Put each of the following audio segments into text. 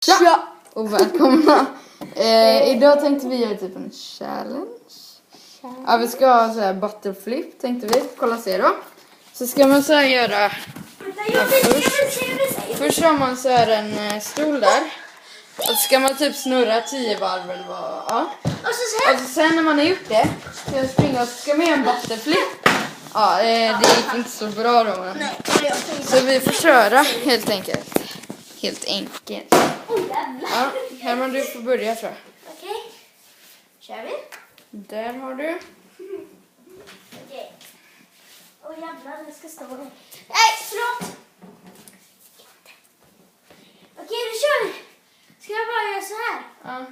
Tja! Och välkomna. Idag tänkte vi göra typ en challenge. Ja, vi ska ha så här butterflip tänkte vi. Kolla se då. Så ska man så här göra. Först har man så här en stol där. Och så ska man typ snurra 10 varv eller vad. Ja. Och så sen när man har gjort det ska jag springa och ska med en butterflip. Ja, det gick inte så bra då. Men. Så vi får köra helt enkelt. Helt enkelt. Ja, Herman, du får börja tror jag. Okej. Kör vi? Där har du. Okej. Åh jävlar, den ska stå där. Nej, förlåt. Okej, då kör vi. Ska jag bara göra så här? Ja,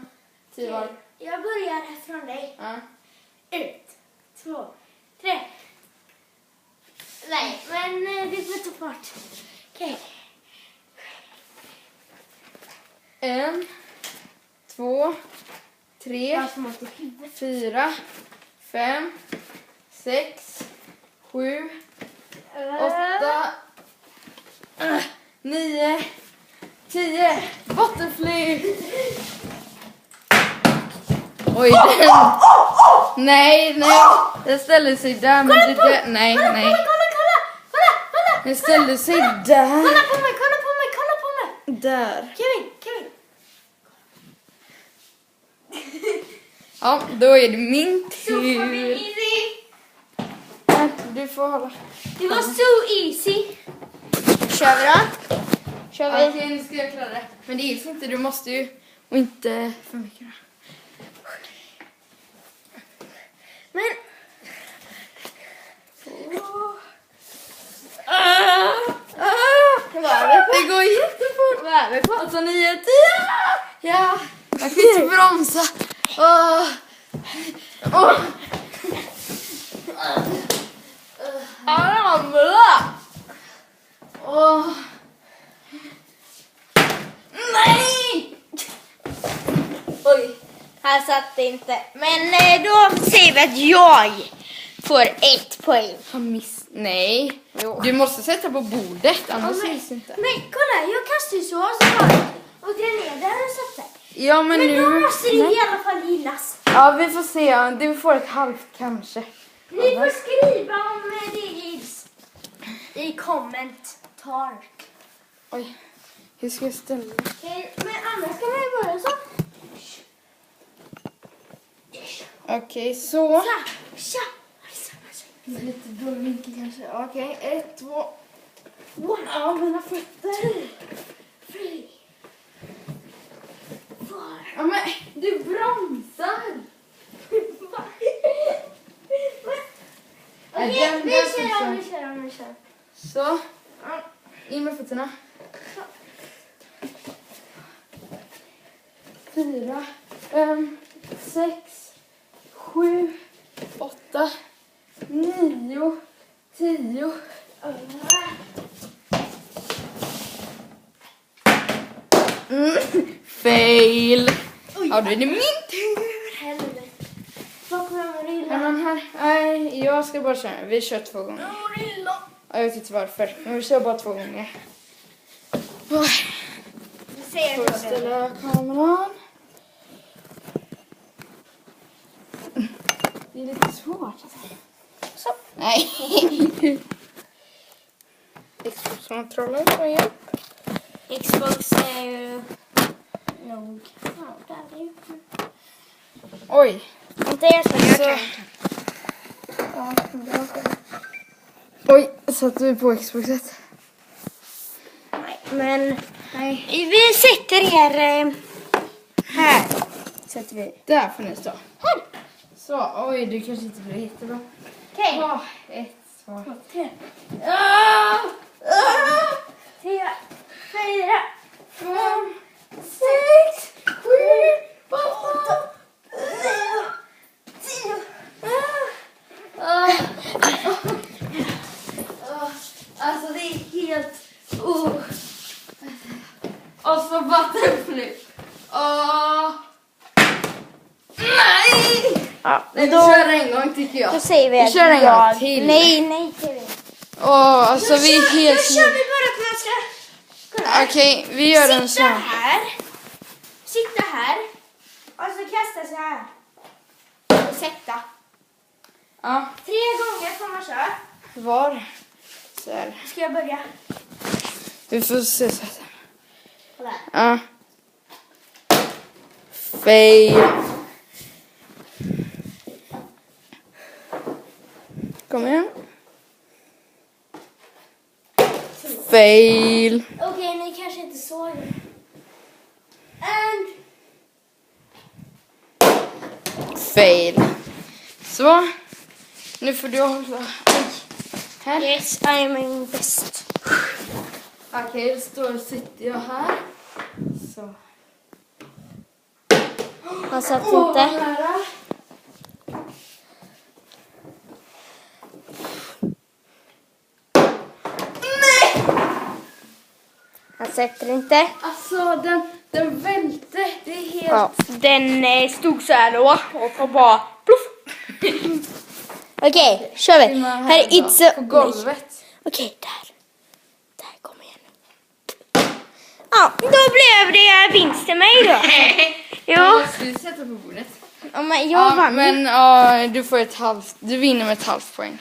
10 varv. Jag börjar från dig. Ja. 1, 2, 3. Nej, men det får ta fart. Okej. 1, 2, 3, 4, 5, 6, 7, 8, 9, 10. Butterflip! Oj, den... Nej. Den ställer sig där. Men det där... Nej. Kolla! Den ställer sig där. Kolla på mig! Där. Kevin! Ja, då är det min tur. Super easy! Du får hålla. Det var so easy. Kör vi då? Okej, nu ska jag klara det. Men det är inte, du måste ju. Och inte för mycket då. Men... Det går jättefort. Alltså 9, 10. Ja, jag kan inte bromsa. Nej! Oj, här satt det inte. Men då säger vi att jag får 1 poäng. Nej. Jo. Du måste sätta på bordet, annars syns inte. Men kolla, jag kastar ju så bara. Och det är ner där och satt där. Ja, men Men nu... då måste det i alla fall gillas. Ja, vi får se. Du får ett halvt kanske. Ni får skriva om det gills i kommentar. Oj, hur ska jag ställa? Okej, men annars kan man ju börja så. Okej, så. Tja. Lite dålig vinkel kanske. Okej, 1, 2. Ja, mina fötter. 3, 4. Ja, men du bromsar. Okej, vi kör. Så. In med fötterna. 4, 5, 6, 7, 8, 9, 10. Fail. Ja, då är det min tur. Helvete. Vad kommer Rilla? Ja, men här. Nej, jag ska bara köra. Vi kör 2 gånger. Rilla. Jag vet inte varför, men vi kör bara 2 gånger. Du ser Får ställa kameran. Det är lite svårt. Så. Nej. Xbox-kontrollen får hjälp. Xbox är ju nog. Ja, där är ju. Oj. Inte jag som jag Så. kan. Oj, satte vi på Xboxet? Nej, men Nej. vi sätter er här. Sätter vi. Där får ni stå. Här. Så, oj, det kanske inte blir jättebra. Okej. 1, 2, 3. 3, 4, 5, 6, 7, 8, 10. Alltså det är helt... Och så butterflip. Nej! Ja, Nej, vi kör en gång tycker jag. Då säger vi Vi att kör en gång till. Nej, Kevin. Alltså vi är helt... Nu kör vi bara på jag ska... Kolla. Okej, vi gör en Sitta sån. här. köra? Var? Så här. Ska jag börja? Vi får se så här. Kolla här. Ja. Fail. Kom igen. Fail. Okej, ni kanske inte såg det. And... Fail. Så. Nu får du hålla. Oj. Här. Yes, I am my best. Okej, då sitter jag här. Så. Han satt inte. Nära. Han sätter inte. Alltså, den välte. Det är helt... Ja, den stod så här då och så bara pluff. Okej, kör vi. Här är It's a... På golvet. Okej, där. Där, kom igen. Ja, då blev det vinst till mig då. Jo. Ska vi sätta på bordet? Ja, men jag vann. Men ja, du får du vinner med ett halvt poäng.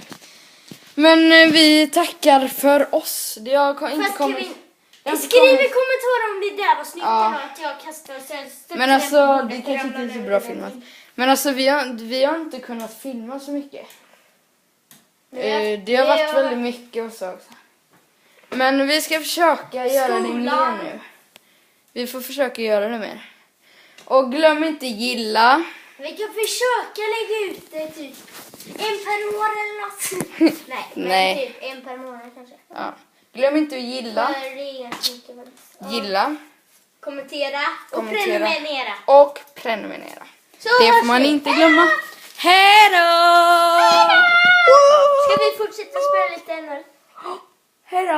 Men vi tackar för oss. Det har inte kommit... Skriv i kommentarer om det där var snyggt Ja. eller att jag kastar och Men alltså, det kanske inte är så bra filmat. Men alltså, vi har inte kunnat filma så mycket. Det har varit väldigt mycket och så också. Men vi ska försöka göra det mer nu. Vi får försöka göra det mer. Och glöm inte gilla. Vi kan försöka lägga ut det typ en per år eller något. Nej, men Nej. typ en per månad kanske. Ja. Glöm inte att gilla. För det är ganska mycket väl. Ja. Gilla. Kommentera och Kommentera. prenumerera. Och prenumerera. Så Det hörs får man vi. inte glömma. Hej då! Ska vi fortsätta spela lite ännu? Hej då!